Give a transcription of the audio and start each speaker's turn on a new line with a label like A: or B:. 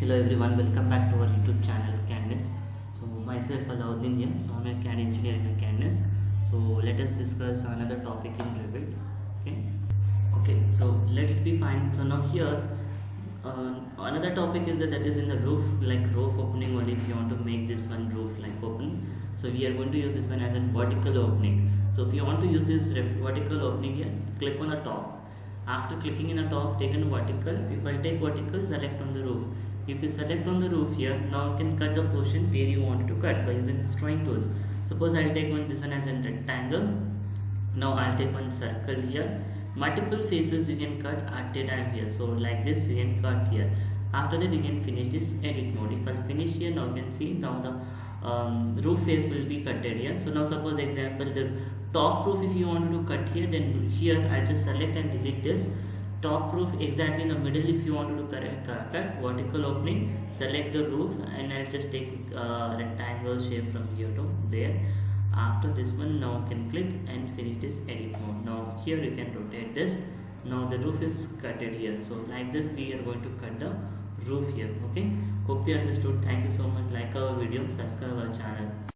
A: Hello everyone, welcome back to our YouTube channel CAD NEST. So myself Allauddin here, so I'm a CAD engineer in CAD NEST. So let us discuss another topic in Revit. Okay, so let it be fine. So now here another topic is that is in the roof, like roof opening only. If you want to make this one roof like open, so we are going to use this one as a vertical opening. So if you want to use this vertical opening here, click on the top. After clicking in the top, take on vertical. If I take vertical, select on the roof. If you select on the roof here, now you can cut the portion where you want to cut by using this drawing tools. Suppose I'll take this one as a rectangle. Now I'll take one circle here. Multiple faces you can cut at a time here. So like this you can cut here. After that you can finish this edit mode. If I finish here, now you can see now the roof face will be cutted here. So now suppose example the top roof, if you want to cut here, then here I'll just select and delete this top roof exactly in the middle. If you want to cut vertical opening, select the roof and I'll just take rectangle shape from here to there. After this one, now you can click and finish this edit mode. Now here you can rotate this. Now the roof is cutted here. So like this we are going to cut the roof here. Okay, hope you understood. Thank you so much. Like our video, subscribe our channel.